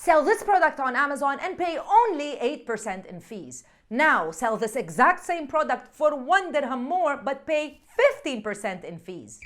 Sell this product on Amazon and pay only 8% in fees. Now, sell this exact same product for 1 dirham more but pay 15% in fees.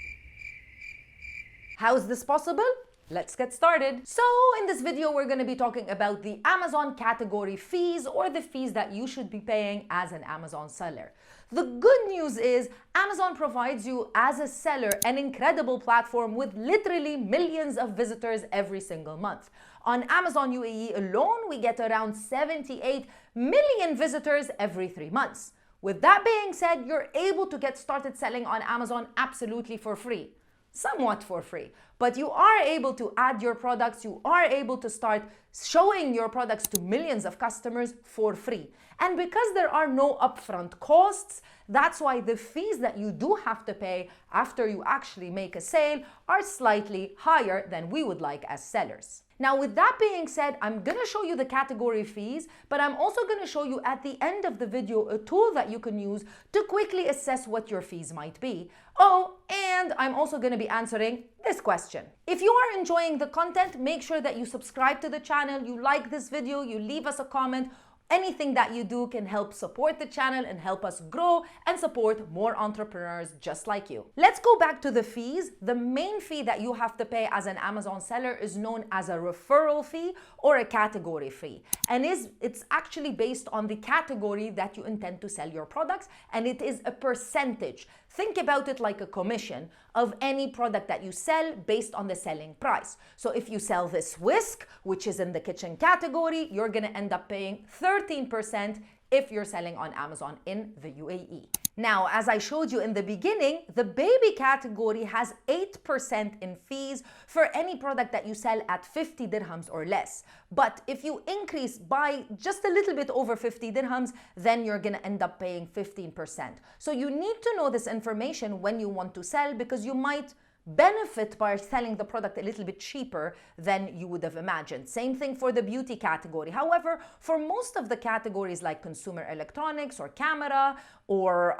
How is this possible? Let's get started. So in this video, we're going to be talking about the Amazon category fees, or the fees that you should be paying as an Amazon seller. The good news is Amazon provides you as a seller an incredible platform with literally millions of visitors every single month. On Amazon UAE alone, we get around 78 million visitors every 3 months. With that being said, you're able to get started selling on Amazon absolutely for free. Somewhat for free, but you are able to add your products, you are able to start showing your products to millions of customers for free. And because there are no upfront costs, that's why the fees that you do have to pay after you actually make a sale are slightly higher than we would like as sellers. Now, with that being said, I'm going to show you the category fees, but I'm also going to show you at the end of the video a tool that you can use to quickly assess what your fees might be. Oh, and I'm also going to be answering this question. If you are enjoying the content, make sure that you subscribe to the channel, you like this video, you leave us a comment. Anything that you do can help support the channel and help us grow and support more entrepreneurs just like you. Let's go back to the fees. The main fee that you have to pay as an Amazon seller is known as a referral fee or a category fee. And it's actually based on the category that you intend to sell your products, and it is a percentage. Think about it like a commission of any product that you sell based on the selling price. So if you sell this whisk, which is in the kitchen category, you're going to end up paying 13% if you're selling on Amazon in the UAE. Now, as I showed you in the beginning, the baby category has 8% in fees for any product that you sell at 50 dirhams or less. But if you increase by just a little bit over 50 dirhams, then you're going to end up paying 15%. So you need to know this information when you want to sell, because you might benefit by selling the product a little bit cheaper than you would have imagined. Same thing for the beauty category. However, for most of the categories like consumer electronics or camera or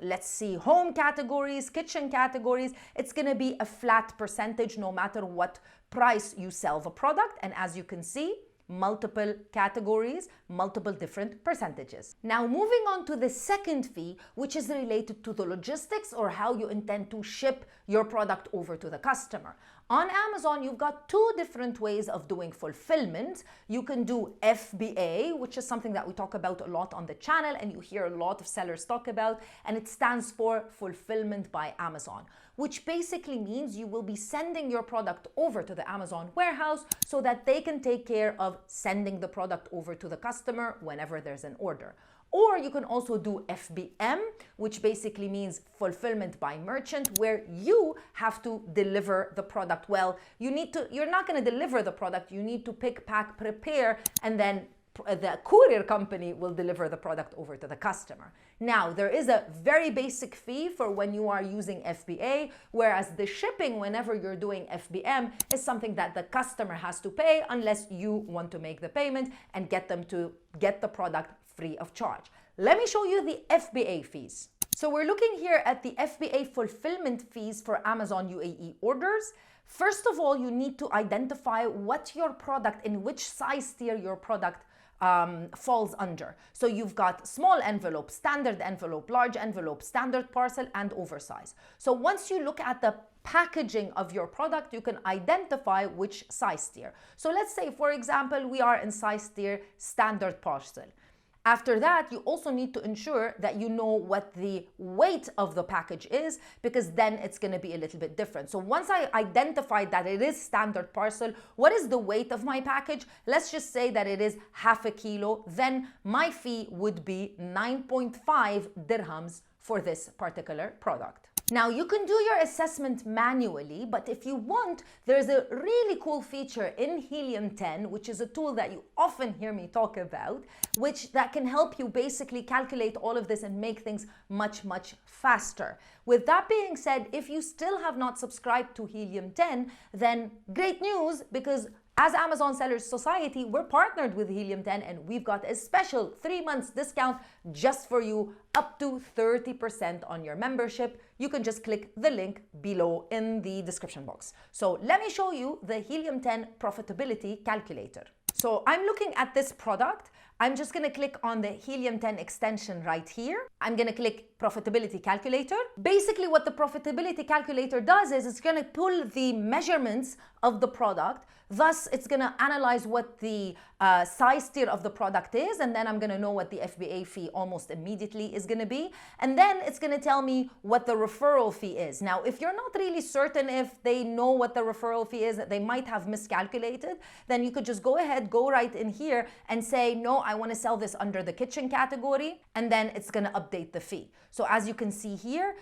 let's see, home categories, kitchen categories, it's going to be a flat percentage no matter what price you sell the product. And as you can see, multiple categories, multiple different percentages. Now, moving on to the second fee, which is related to the logistics or how you intend to ship your product over to the customer. On Amazon, you've got two different ways of doing fulfillment. You can do FBA, which is something that we talk about a lot on the channel and you hear a lot of sellers talk about, and it stands for Fulfillment by Amazon, which basically means you will be sending your product over to the Amazon warehouse so that they can take care of sending the product over to the customer whenever there's an order. Or you can also do FBM, which basically means fulfillment by merchant, where you have to deliver the product. Well, you're not going to deliver the product. You need to pick, pack, prepare, and then the courier company will deliver the product over to the customer. Now, there is a very basic fee for when you are using FBA, whereas the shipping, whenever you're doing FBM, is something that the customer has to pay unless you want to make the payment and get them to get the product free of charge. Let me show you the FBA fees. So we're looking here at the FBA fulfillment fees for Amazon UAE orders. First of all, you need to identify what your product, in which size tier your product falls under. So you've got small envelope, standard envelope, large envelope, standard parcel, and oversize. So once you look at the packaging of your product, you can identify which size tier. So let's say, for example, we are in size tier standard parcel. After that, you also need to ensure that you know what the weight of the package is, because then it's going to be a little bit different. So once I identified that it is standard parcel, what is the weight of my package? Let's just say that it is half a kilo. Then my fee would be 9.5 dirhams for this particular product. Now, you can do your assessment manually, but if you want, there's a really cool feature in Helium 10, which is a tool that you often hear me talk about, that can help you basically calculate all of this and make things much, much faster. With that being said, if you still have not subscribed to Helium 10, then great news, because As Amazon Sellers Society, we're partnered with Helium 10 and we've got a special 3 months discount just for you, up to 30% on your membership. You can just click the link below in the description box. So let me show you the Helium 10 profitability calculator. So I'm looking at this product. I'm just going to click on the Helium 10 extension right here. I'm going to click profitability calculator. Basically what the profitability calculator does is it's going to pull the measurements of the product. Thus, it's going to analyze what the size tier of the product is, and then I'm going to know what the FBA fee almost immediately is going to be. And then it's going to tell me what the referral fee is. Now, if you're not really certain if they know what the referral fee is, that they might have miscalculated, then you could just go ahead, go right in here and say, no, I want to sell this under the kitchen category, and then it's going to update the fee. So as you can see here,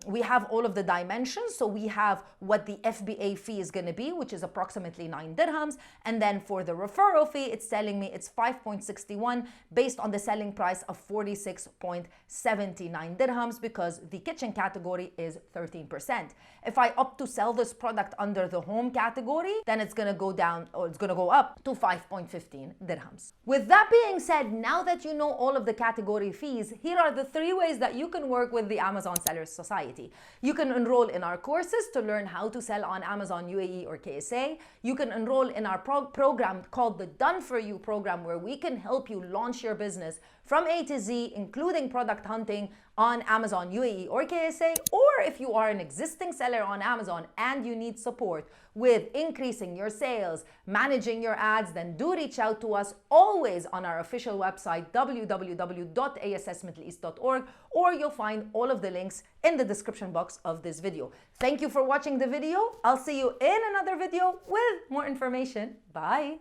we have all of the dimensions. So we have what the FBA fee is going to be, which is approximately 9 dirhams. And then for the referral fee, it's telling me it's 5.61 based on the selling price of 46.79 dirhams because the kitchen category is 13%. If I opt to sell this product under the home category, then it's going to go down, or it's going to go up to 5.15 dirhams. With that being said, now that you know all of the category fees, here are the 3 ways that you can work with the Amazon Sellers Society. You can enroll in our courses to learn how to sell on Amazon UAE or KSA. You can enroll in our program called the Done For You program, where we can help you launch your business from A to Z, including product hunting on Amazon UAE or KSA. Or if you are an existing seller on Amazon and you need support with increasing your sales, managing your ads, then do reach out to us always on our official website, www.assmiddleeast.org, or you'll find all of the links in the description box of this video. Thank you for watching the video. I'll see you in another video with more information. Bye.